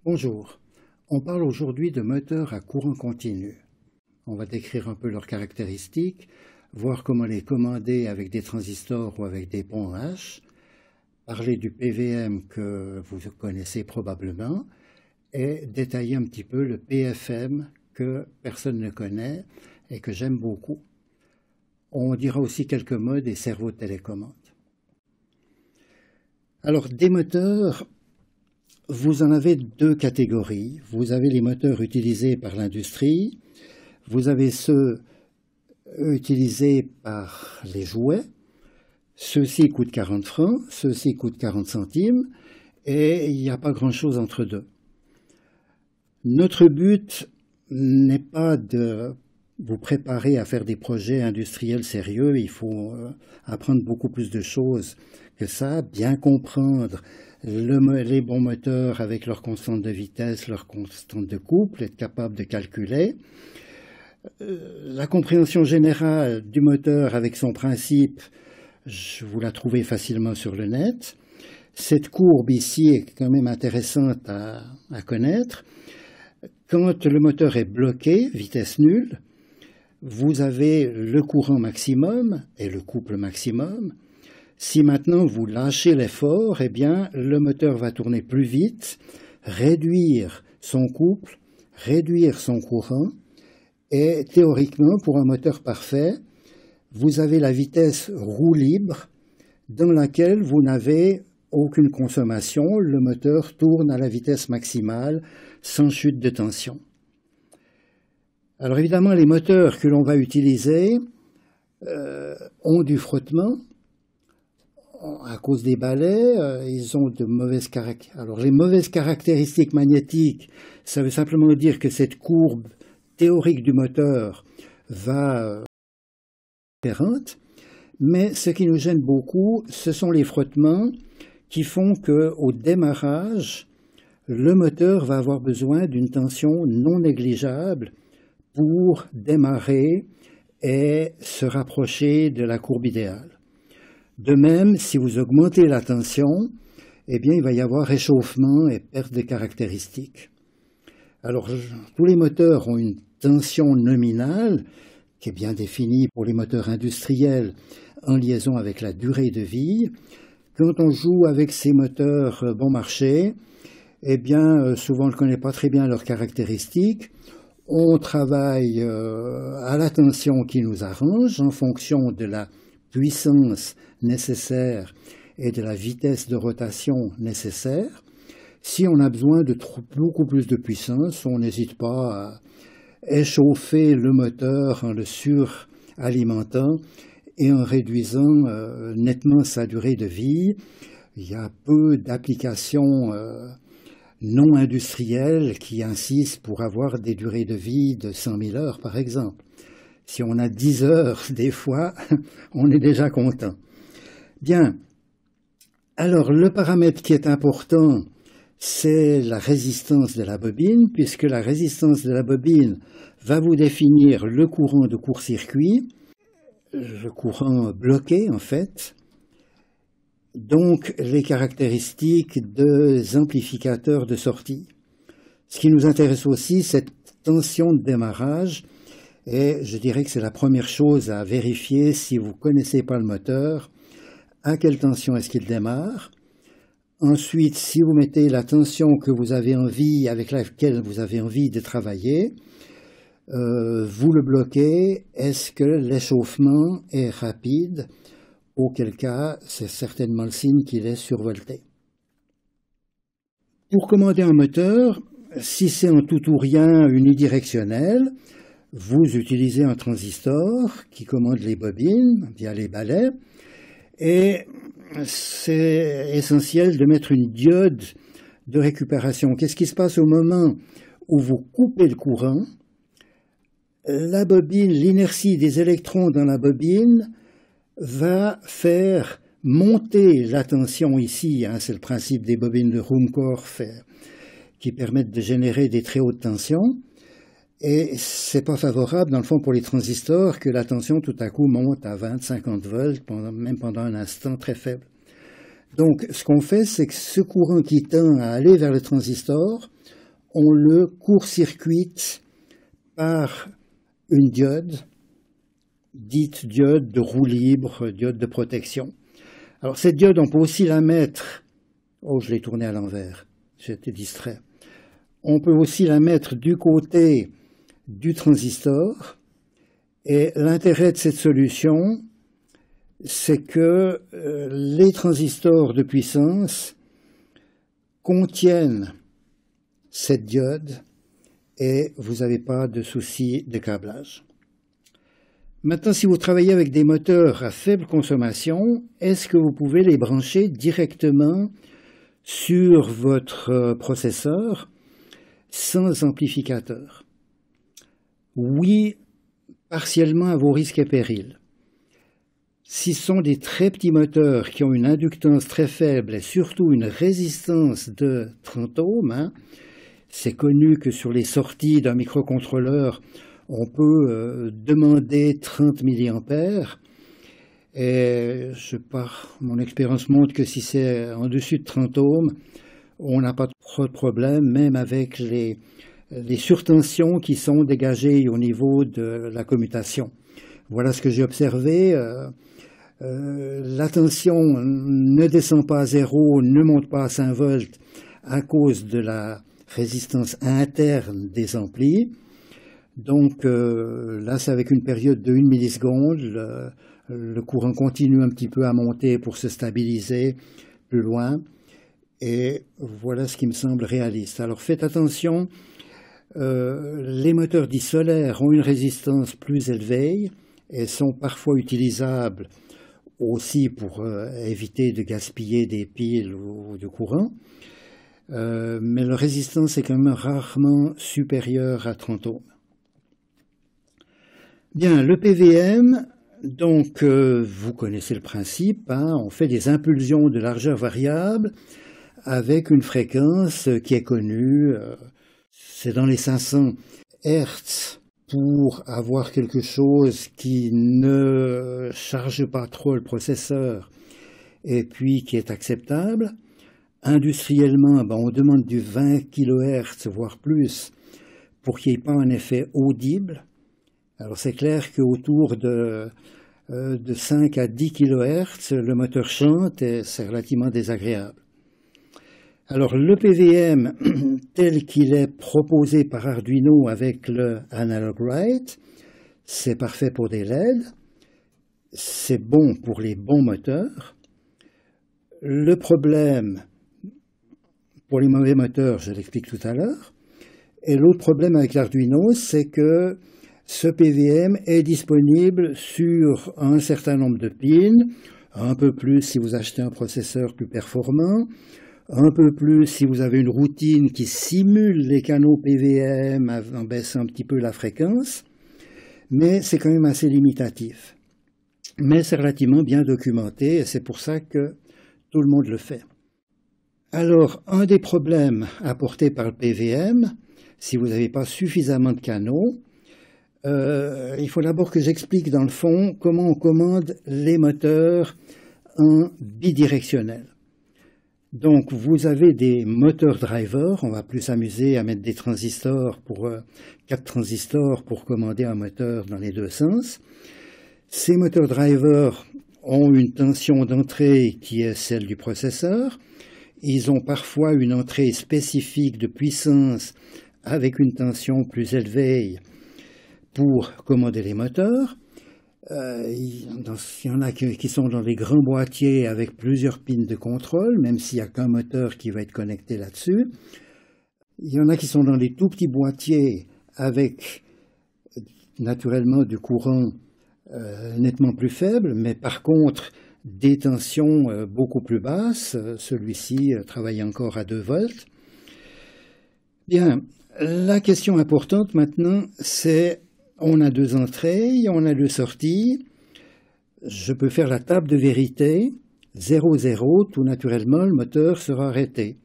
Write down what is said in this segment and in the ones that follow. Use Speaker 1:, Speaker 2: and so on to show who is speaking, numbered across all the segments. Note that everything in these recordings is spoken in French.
Speaker 1: Bonjour, on parle aujourd'hui de moteurs à courant continu. On va décrire un peu leurs caractéristiques, voir comment les commander avec des transistors ou avec des ponts H, parler du PWM que vous connaissez probablement et détailler un petit peu le PFM que personne ne connaît et que j'aime beaucoup. On dira aussi quelques mots des cerveaux de télécommande. Alors, des moteurs, vous en avez deux catégories. Vous avez les moteurs utilisés par l'industrie, vous avez ceux utilisés par les jouets. Ceux-ci coûtent 40 francs, ceux-ci coûtent 40 centimes, et il n'y a pas grand-chose entre deux. Notre but n'est pas de vous préparer à faire des projets industriels sérieux, il faut apprendre beaucoup plus de choses que ça, bien comprendre les bons moteurs avec leurs constantes de vitesse, leurs constantes de couple, être capable de calculer. La compréhension générale du moteur avec son principe, vous la trouvez facilement sur le net. Cette courbe ici est quand même intéressante à connaître. Quand le moteur est bloqué, vitesse nulle, vous avez le courant maximum et le couple maximum. Si maintenant vous lâchez l'effort, eh bien, le moteur va tourner plus vite, réduire son couple, réduire son courant, et théoriquement, pour un moteur parfait, vous avez la vitesse roue libre dans laquelle vous n'avez aucune consommation, le moteur tourne à la vitesse maximale sans chute de tension. Alors évidemment, les moteurs que l'on va utiliser ont du frottement. À cause des balais, ils ont de mauvaises caractéristiques. Alors les mauvaises caractéristiques magnétiques, ça veut simplement dire que cette courbe théorique du moteur va différente, mais ce qui nous gêne beaucoup, ce sont les frottements qui font qu'au démarrage, le moteur va avoir besoin d'une tension non négligeable pour démarrer et se rapprocher de la courbe idéale. De même, si vous augmentez la tension, eh bien, il va y avoir réchauffement et perte de caractéristiques. Alors, tous les moteurs ont une tension nominale qui est bien définie pour les moteurs industriels en liaison avec la durée de vie. Quand on joue avec ces moteurs bon marché, eh bien, souvent on ne connaît pas très bien leurs caractéristiques. On travaille à la tension qui nous arrange en fonction de la puissance nécessaire et de la vitesse de rotation nécessaire. Si on a besoin de beaucoup plus de puissance, on n'hésite pas à échauffer le moteur en le suralimentant et en réduisant nettement sa durée de vie. Il y a peu d'applications non industrielles qui insistent pour avoir des durées de vie de 100 000 heures, par exemple. Si on a 10 heures, des fois, on est déjà content. Bien. Alors, le paramètre qui est important, c'est la résistance de la bobine, puisque la résistance de la bobine va vous définir le courant de court-circuit, le courant bloqué, en fait, donc les caractéristiques des amplificateurs de sortie. Ce qui nous intéresse aussi, c'est cette tension de démarrage. Et je dirais que c'est la première chose à vérifier si vous ne connaissez pas le moteur, à quelle tension est-ce qu'il démarre. Ensuite, si vous mettez la tension que vous avez envie, avec laquelle vous avez envie de travailler, vous le bloquez, est-ce que l'échauffement est rapide? Auquel cas, c'est certainement le signe qu'il est survolté. Pour commander un moteur, si c'est en tout ou rien unidirectionnel, vous utilisez un transistor qui commande les bobines via les balais et c'est essentiel de mettre une diode de récupération. Qu'est-ce qui se passe au moment où vous coupez le courant? La bobine, l'inertie des électrons dans la bobine va faire monter la tension ici. C'est le principe des bobines de Ruhmkorff qui permettent de générer des très hautes tensions. Et c'est pas favorable, dans le fond, pour les transistors que la tension tout à coup monte à 20-50 volts, même pendant un instant très faible. Donc, ce qu'on fait, c'est que ce courant qui tend à aller vers le transistor, on le court-circuite par une diode, dite diode de roue libre, diode de protection. Alors, cette diode, on peut aussi la mettre... Oh, je l'ai tournée à l'envers, j'étais distrait. On peut aussi la mettre du côté du transistor. Et l'intérêt de cette solution, c'est que les transistors de puissance contiennent cette diode et vous n'avez pas de souci de câblage. Maintenant, si vous travaillez avec des moteurs à faible consommation, est-ce que vous pouvez les brancher directement sur votre processeur sans amplificateur? Oui, partiellement à vos risques et périls. Si ce sont des très petits moteurs qui ont une inductance très faible et surtout une résistance de 30 ohms, c'est connu que sur les sorties d'un microcontrôleur, on peut demander 30 mA. Et mon expérience montre que si c'est en dessus de 30 ohms, on n'a pas trop de problème, même avec les surtensions qui sont dégagées au niveau de la commutation. Voilà ce que j'ai observé. La tension ne descend pas à 0, ne monte pas à 5 volts à cause de la résistance interne des amplis. Donc là, c'est avec une période de 1 milliseconde. Le courant continue un petit peu à monter pour se stabiliser plus loin. Et voilà ce qui me semble réaliste. Alors faites attention, les moteurs dits solaires ont une résistance plus élevée et sont parfois utilisables aussi pour éviter de gaspiller des piles ou de courant. Mais leur résistance est quand même rarement supérieure à 30 ohms. Bien, le PWM, donc vous connaissez le principe, hein, on fait des impulsions de largeur variable avec une fréquence qui est connue, c'est dans les 500 Hz pour avoir quelque chose qui ne charge pas trop le processeur et puis qui est acceptable. Industriellement, on demande du 20 kHz, voire plus, pour qu'il n'y ait pas un effet audible. Alors c'est clair qu'autour de 5 à 10 kHz, le moteur chante et c'est relativement désagréable. Alors le PWM tel qu'il est proposé par Arduino avec le Analog Write, c'est parfait pour des LED, c'est bon pour les bons moteurs. Le problème pour les mauvais moteurs, je l'explique tout à l'heure. Et l'autre problème avec l'Arduino, c'est que ce PWM est disponible sur un certain nombre de pins, un peu plus si vous achetez un processeur plus performant, un peu plus si vous avez une routine qui simule les canaux PWM en baissant un petit peu la fréquence, mais c'est quand même assez limitatif. Mais c'est relativement bien documenté et c'est pour ça que tout le monde le fait. Alors, un des problèmes apportés par le PWM, si vous n'avez pas suffisamment de canaux, il faut d'abord que j'explique dans le fond comment on commande les moteurs en bidirectionnel. Donc vous avez des moteurs drivers, on va plus s'amuser à mettre des transistors pour 4 transistors pour commander un moteur dans les deux sens. Ces moteurs drivers ont une tension d'entrée qui est celle du processeur. Ils ont parfois une entrée spécifique de puissance avec une tension plus élevée pour commander les moteurs. Il y en a qui sont dans des grands boîtiers avec plusieurs pins de contrôle, même s'il n'y a qu'un moteur qui va être connecté là-dessus. Il y en a qui sont dans des tout petits boîtiers avec naturellement du courant nettement plus faible, mais par contre des tensions beaucoup plus basses. Celui-ci travaille encore à 2 volts. Bien, la question importante maintenant, c'est on a 2 entrées, on a 2 sorties. Je peux faire la table de vérité. 0, 0, tout naturellement, le moteur sera arrêté.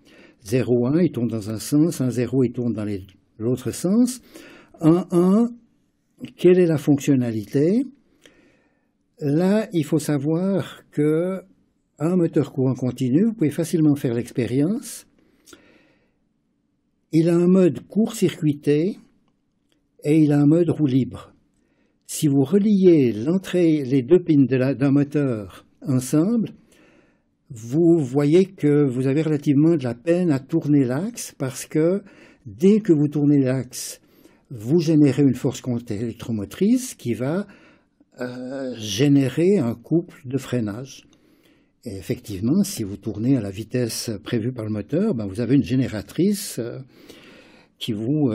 Speaker 1: 0, 1, il tourne dans un sens. 1, 0, il tourne dans l'autre sens. 1, 1, quelle est la fonctionnalité? Là, il faut savoir que un moteur courant continu, vous pouvez facilement faire l'expérience. Il a un mode court-circuité et il a un mode roue libre. Si vous reliez les deux pins d'un moteur ensemble, vous voyez que vous avez relativement de la peine à tourner l'axe parce que dès que vous tournez l'axe, vous générez une force électromotrice qui va générer un couple de freinage. Et effectivement, si vous tournez à la vitesse prévue par le moteur, vous avez une génératrice qui vous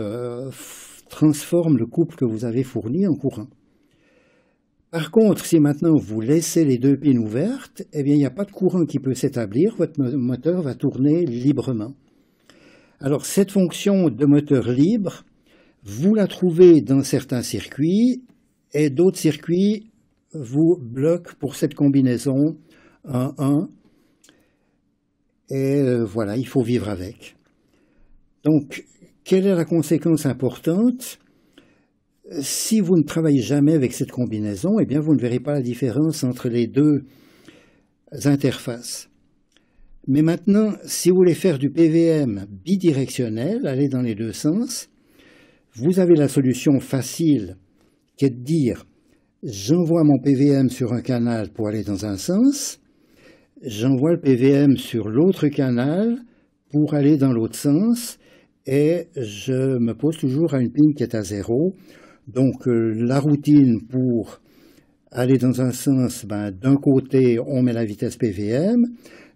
Speaker 1: transforme le couple que vous avez fourni en courant. Par contre, si maintenant vous laissez les deux pins ouvertes, eh bien, il n'y a pas de courant qui peut s'établir, votre moteur va tourner librement. Alors, cette fonction de moteur libre, vous la trouvez dans certains circuits, et d'autres circuits vous bloquent pour cette combinaison 1-1. Et voilà, il faut vivre avec. Donc, quelle est la conséquence importante ? Si vous ne travaillez jamais avec cette combinaison, eh bien, vous ne verrez pas la différence entre les deux interfaces. Mais maintenant, si vous voulez faire du PVM bidirectionnel, aller dans les deux sens, vous avez la solution facile qui est de dire j'envoie mon PVM sur un canal pour aller dans un sens, j'envoie le PVM sur l'autre canal pour aller dans l'autre sens, et je me pose toujours à une pin qui est à 0. Donc la routine pour aller dans un sens, d'un côté on met la vitesse PVM,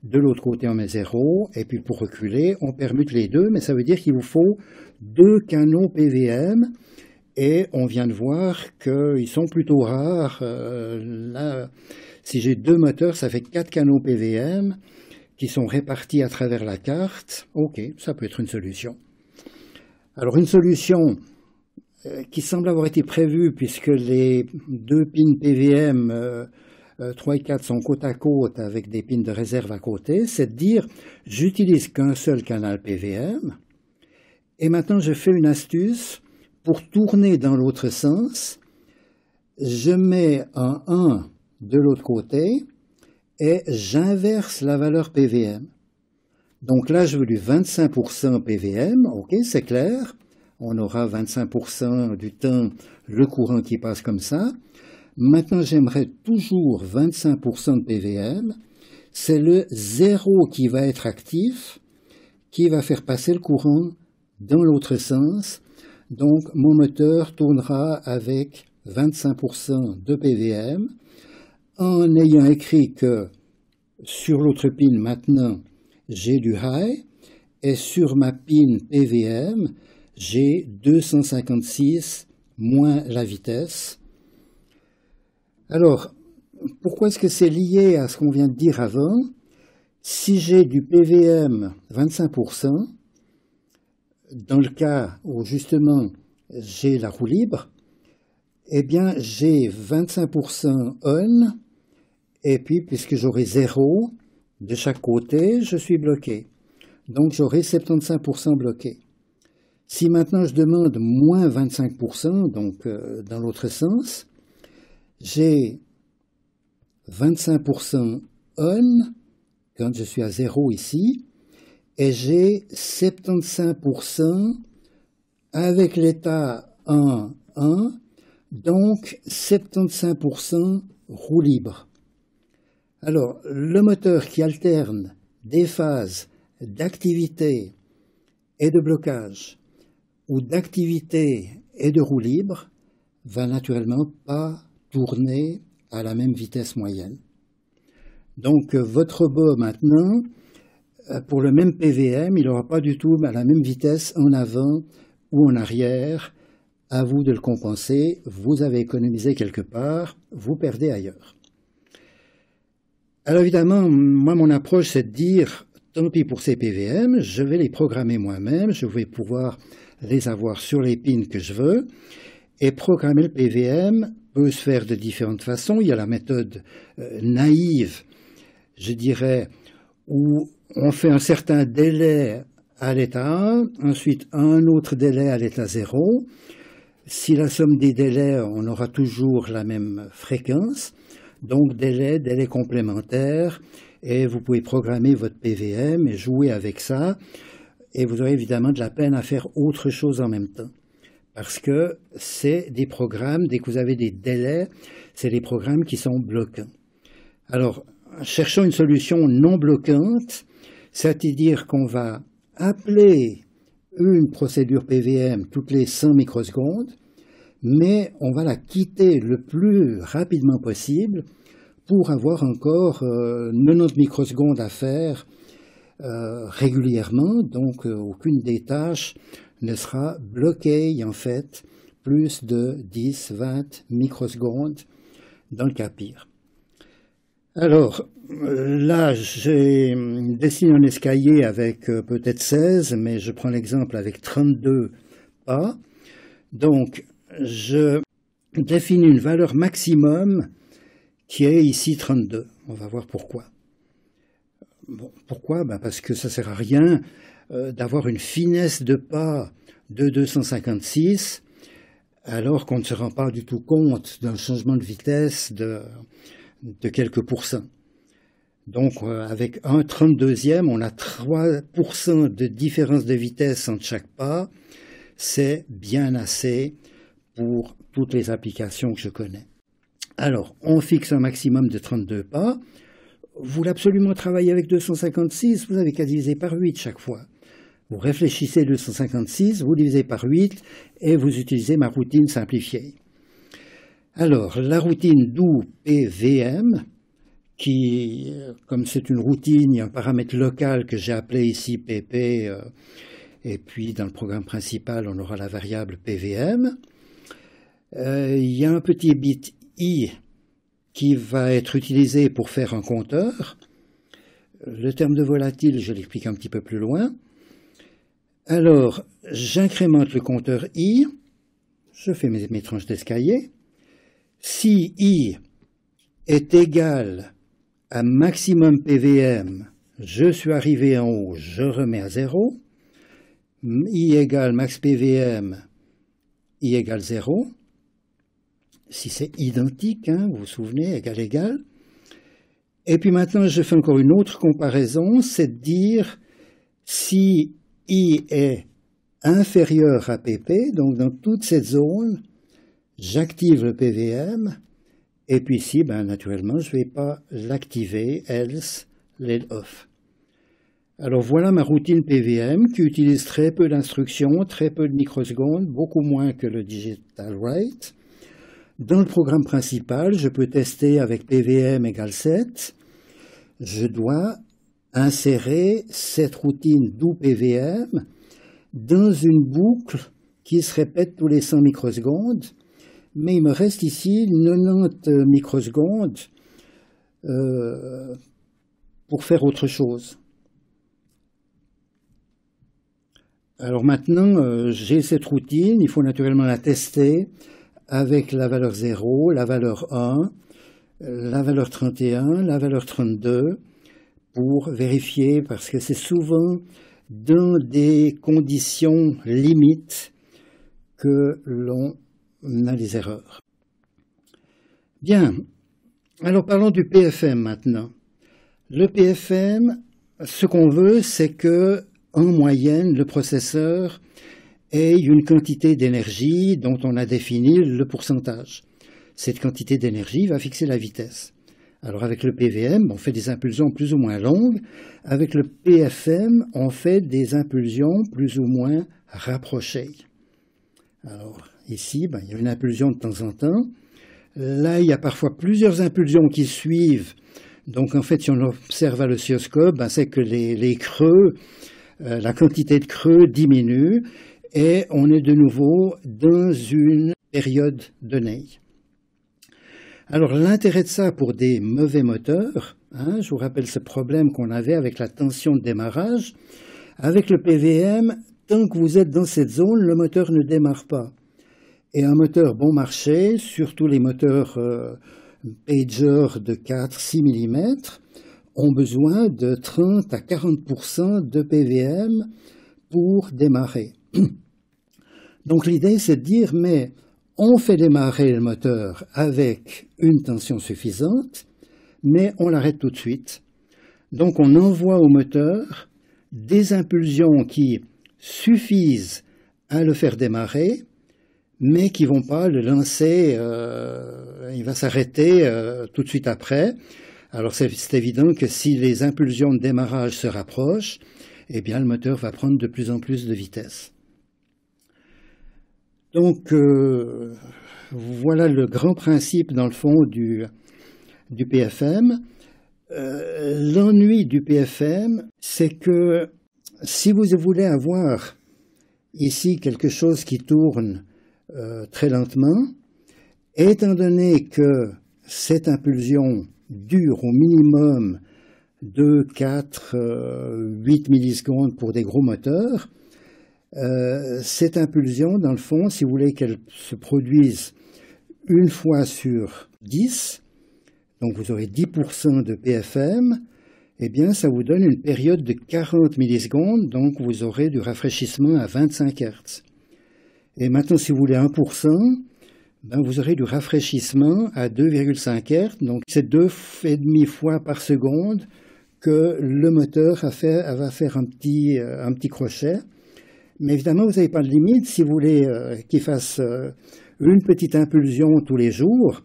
Speaker 1: de l'autre côté on met 0, et puis pour reculer on permute les deux, mais ça veut dire qu'il vous faut deux canaux PVM, et on vient de voir qu'ils sont plutôt rares. Là, si j'ai deux moteurs, ça fait 4 canaux PVM qui sont répartis à travers la carte. Ok, ça peut être une solution. Alors une solution qui semble avoir été prévue puisque les deux pins PVM 3 et 4 sont côte à côte avec des pins de réserve à côté, c'est de dire j'utilise qu'un seul canal PVM et maintenant je fais une astuce pour tourner dans l'autre sens, je mets un 1 de l'autre côté et j'inverse la valeur PVM. Donc là je veux du 25% PVM, ok, c'est clair. On aura 25% du temps le courant qui passe comme ça. Maintenant, j'aimerais toujours 25% de PVM. C'est le 0 qui va être actif, qui va faire passer le courant dans l'autre sens. Donc, mon moteur tournera avec 25% de PVM, en ayant écrit que sur l'autre pin, maintenant, j'ai du high, et sur ma pin PVM, j'ai 256 moins la vitesse. Alors, pourquoi est-ce que c'est lié à ce qu'on vient de dire avant? Si j'ai du PVM 25%, dans le cas où justement j'ai la roue libre, eh bien j'ai 25% on, et puis puisque j'aurai 0 de chaque côté, je suis bloqué. Donc j'aurai 75% bloqué. Si maintenant je demande moins 25%, donc dans l'autre sens, j'ai 25% on, quand je suis à 0 ici, et j'ai 75% avec l'état 1, 1, donc 75% roue libre. Alors, le moteur qui alterne des phases d'activité et de blocage, ou d'activité et de roue libre, va naturellement pas tourner à la même vitesse moyenne. Donc votre robot maintenant, pour le même PVM, il n'aura pas du tout la même vitesse en avant ou en arrière. À vous de le compenser, vous avez économisé quelque part, vous perdez ailleurs. Alors évidemment, moi mon approche c'est de dire, tant pis pour ces PVM, je vais les programmer moi-même, je vais pouvoir les avoir sur les pins que je veux, et programmer le PVM peut se faire de différentes façons. Il y a la méthode naïve, je dirais, où on fait un certain délai à l'état 1, ensuite un autre délai à l'état 0. Si la somme des délais, on aura toujours la même fréquence, donc délai complémentaire, et vous pouvez programmer votre PWM et jouer avec ça, et vous aurez évidemment de la peine à faire autre chose en même temps. Parce que c'est des programmes, dès que vous avez des délais, c'est des programmes qui sont bloquants. Alors, cherchons une solution non bloquante, c'est-à-dire qu'on va appeler une procédure PWM toutes les 100 microsecondes, mais on va la quitter le plus rapidement possible pour avoir encore 90 microsecondes à faire régulièrement, donc aucune des tâches ne sera bloquée en fait plus de 10-20 microsecondes dans le cas pire. Alors là j'ai dessiné un escalier avec peut-être 16, mais je prends l'exemple avec 32 pas. Donc je définis une valeur maximum qui est ici 32. On va voir pourquoi. Bon, pourquoi? Parce que ça ne sert à rien d'avoir une finesse de pas de 256 alors qu'on ne se rend pas du tout compte d'un changement de vitesse de quelques pourcents. Donc avec un 32e, on a 3% de différence de vitesse entre chaque pas. C'est bien assez pour toutes les applications que je connais. Alors, on fixe un maximum de 32 pas. Vous voulez absolument travailler avec 256, vous avez qu'à diviser par 8 chaque fois. Vous réfléchissez 256, vous divisez par 8 et vous utilisez ma routine simplifiée. Alors, la routine do PWM, qui, comme c'est une routine, il y a un paramètre local que j'ai appelé ici PP, et puis dans le programme principal, on aura la variable PWM. Il y a un petit bit I qui va être utilisé pour faire un compteur. Le terme de volatile, je l'explique un petit peu plus loin. Alors, j'incrémente le compteur I, je fais mes tranches d'escalier. Si I est égal à maximum PWM, je suis arrivé en haut, je remets à 0. I égale max PWM, I égale 0. Si c'est identique, hein, vous vous souvenez, égal, égal. Et puis maintenant, je fais encore une autre comparaison, c'est de dire si I est inférieur à PP, donc dans toute cette zone, j'active le PWM, et puis ici, naturellement, je ne vais pas l'activer, else, let off. Alors voilà ma routine PWM qui utilise très peu d'instructions, très peu de microsecondes, beaucoup moins que le digital write. Dans le programme principal, je peux tester avec PWM égale 7. Je dois insérer cette routine do PWM dans une boucle qui se répète tous les 100 microsecondes. Mais il me reste ici 90 microsecondes pour faire autre chose. Alors maintenant, j'ai cette routine, il faut naturellement la tester avec la valeur 0, la valeur 1, la valeur 31, la valeur 32, pour vérifier, parce que c'est souvent dans des conditions limites que l'on a des erreurs. Bien, alors parlons du PFM maintenant. Le PFM, ce qu'on veut, c'est que, en moyenne, le processeur ait une quantité d'énergie dont on a défini le pourcentage. Cette quantité d'énergie va fixer la vitesse. Alors avec le PWM, on fait des impulsions plus ou moins longues. Avec le PFM, on fait des impulsions plus ou moins rapprochées. Alors ici, il y a une impulsion de temps en temps. Là, il y a parfois plusieurs impulsions qui suivent. Donc en fait, si on observe à l'oscilloscope, c'est que les creux, la quantité de creux diminue et on est de nouveau dans une période donnée. Alors l'intérêt de ça pour des mauvais moteurs, je vous rappelle ce problème qu'on avait avec la tension de démarrage, avec le PWM, tant que vous êtes dans cette zone, le moteur ne démarre pas. Et un moteur bon marché, surtout les moteurs pager de 4-6 mm, ont besoin de 30 à 40% de PWM pour démarrer. Donc l'idée c'est de dire, mais on fait démarrer le moteur avec une tension suffisante, mais on l'arrête tout de suite. Donc on envoie au moteur des impulsions qui suffisent à le faire démarrer, mais qui ne vont pas le lancer, il va s'arrêter tout de suite après. Alors c'est évident que si les impulsions de démarrage se rapprochent, eh bien le moteur va prendre de plus en plus de vitesse. Donc voilà le grand principe dans le fond du PFM. L'ennui du PFM, c'est que si vous voulez avoir ici quelque chose qui tourne très lentement, étant donné que cette impulsion dure au minimum 2, 4, 8 millisecondes pour des gros moteurs, cette impulsion, dans le fond, si vous voulez qu'elle se produise une fois sur 10, donc vous aurez 10% de PFM, eh bien ça vous donne une période de 40 millisecondes, donc vous aurez du rafraîchissement à 25 Hz. Et maintenant, si vous voulez 1%, ben vous aurez du rafraîchissement à 2,5 Hz, donc c'est 2,5 fois par seconde que le moteur va faire un petit crochet. Mais évidemment, vous n'avez pas de limite. Si vous voulez qu'il fasse une petite impulsion tous les jours,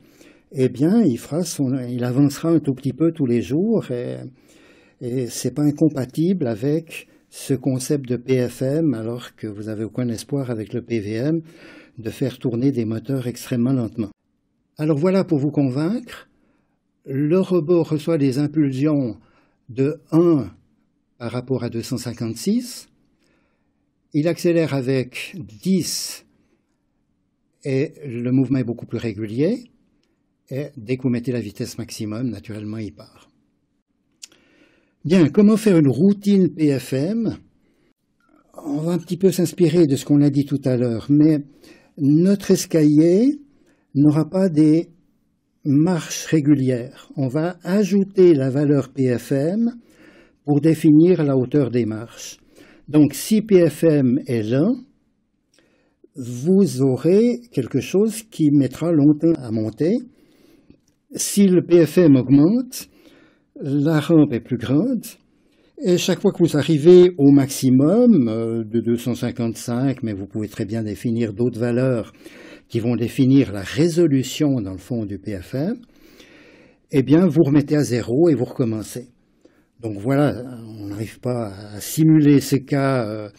Speaker 1: eh bien, il avancera un tout petit peu tous les jours et c'est pas incompatible avec ce concept de PFM, alors que vous n'avez aucun espoir avec le PVM de faire tourner des moteurs extrêmement lentement. Alors voilà, pour vous convaincre, le robot reçoit des impulsions de 1 par rapport à 256, il accélère avec 10 et le mouvement est beaucoup plus régulier, et dès que vous mettez la vitesse maximum, naturellement il part. Bien, comment faire une routine PFM? On va un petit peu s'inspirer de ce qu'on a dit tout à l'heure, mais notre escalier n'aura pas des marches régulières. On va ajouter la valeur PFM pour définir la hauteur des marches. Donc si PFM est lent, vous aurez quelque chose qui mettra longtemps à monter. Si le PFM augmente, la rampe est plus grande, et chaque fois que vous arrivez au maximum de 255, mais vous pouvez très bien définir d'autres valeurs qui vont définir la résolution dans le fond du PFM, eh bien vous remettez à 0 et vous recommencez. Donc voilà, on n'arrive pas à simuler ce cas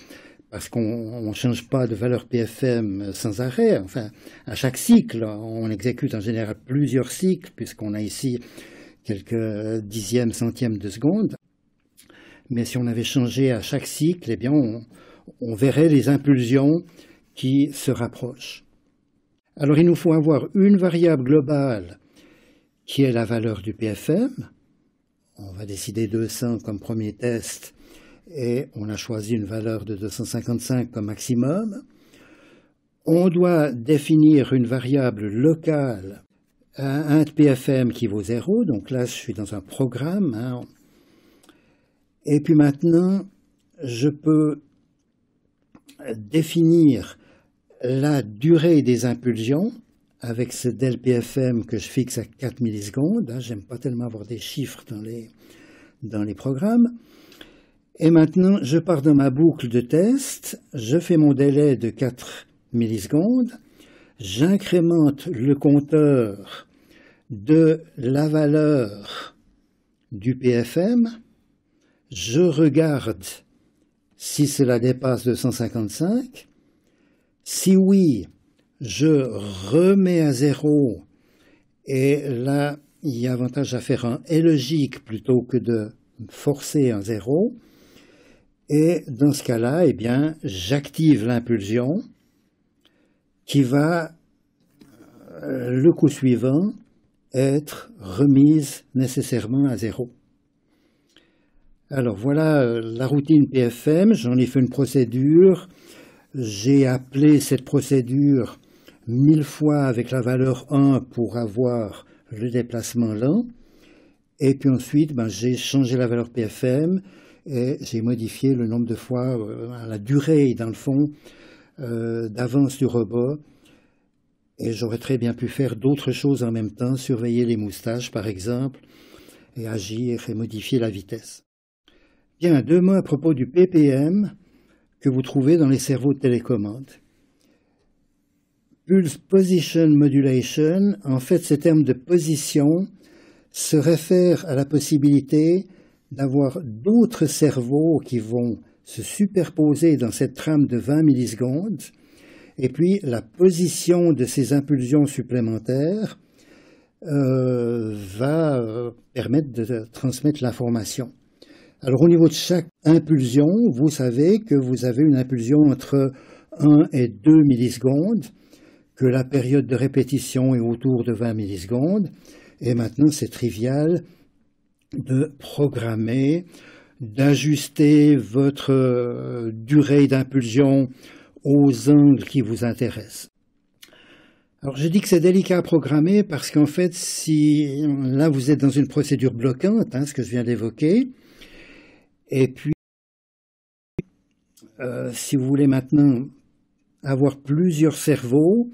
Speaker 1: parce qu'on ne change pas de valeur PFM sans arrêt. Enfin, à chaque cycle, on exécute en général plusieurs cycles, puisqu'on a ici quelques dixièmes, centièmes de seconde. Mais si on avait changé à chaque cycle, eh bien on verrait les impulsions qui se rapprochent. Alors il nous faut avoir une variable globale qui est la valeur du PFM. On va décider 200 comme premier test et on a choisi une valeur de 255 comme maximum. On doit définir une variable locale à un PFM qui vaut 0, donc là je suis dans un programme. Et puis maintenant, je peux définir la durée des impulsions avec ce del PFM que je fixe à 4 millisecondes. J'aime pas tellement avoir des chiffres dans les programmes. Et maintenant, je pars dans ma boucle de test, je fais mon délai de 4 millisecondes, j'incrémente le compteur de la valeur du PFM, je regarde si cela dépasse 255, si oui, je remets à 0, et là, il y a avantage à faire un est logique plutôt que de forcer un 0, et dans ce cas-là, eh bien, j'active l'impulsion qui va, le coup suivant, être remise nécessairement à 0. Alors voilà la routine PFM, j'en ai fait une procédure, j'ai appelé cette procédure 1000 fois avec la valeur 1 pour avoir le déplacement lent, et puis ensuite j'ai changé la valeur PFM et j'ai modifié le nombre de fois, la durée dans le fond d'avance du robot, et j'aurais très bien pu faire d'autres choses en même temps, surveiller les moustaches par exemple, et agir et modifier la vitesse. Bien, 2 mots à propos du PPM que vous trouvez dans les cerveaux de télécommande. Pulse Position Modulation, en fait, ces termes de position se réfèrent à la possibilité d'avoir d'autres cerveaux qui vont se superposer dans cette trame de 20 millisecondes, et puis la position de ces impulsions supplémentaires va permettre de transmettre l'information. Alors au niveau de chaque impulsion, vous savez que vous avez une impulsion entre 1 et 2 millisecondes, que la période de répétition est autour de 20 millisecondes, et maintenant c'est trivial de programmer, d'ajuster votre durée d'impulsion aux angles qui vous intéressent. Alors je dis que c'est délicat à programmer parce qu'en fait, si là vous êtes dans une procédure bloquante, ce que je viens d'évoquer, et puis si vous voulez maintenant avoir plusieurs cerveaux,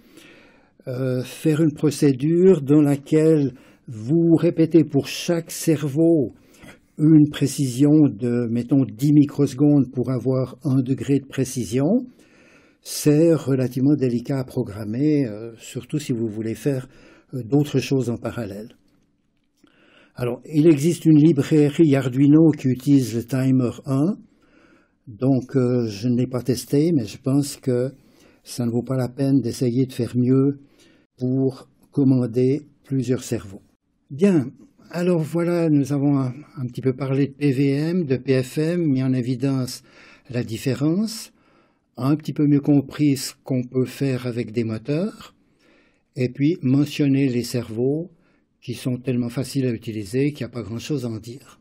Speaker 1: faire une procédure dans laquelle vous répétez pour chaque cerveau une précision de, mettons, 10 microsecondes pour avoir 1 degré de précision, c'est relativement délicat à programmer, surtout si vous voulez faire d'autres choses en parallèle. Alors, il existe une librairie Arduino qui utilise le timer 1, donc je ne l'ai pas testé, mais je pense que ça ne vaut pas la peine d'essayer de faire mieux pour commander plusieurs cerveaux. Bien, alors voilà, nous avons un petit peu parlé de PVM, de PFM, mis en évidence la différence, un petit peu mieux compris ce qu'on peut faire avec des moteurs, et puis mentionner les cerveaux qui sont tellement faciles à utiliser qu'il n'y a pas grand-chose à en dire.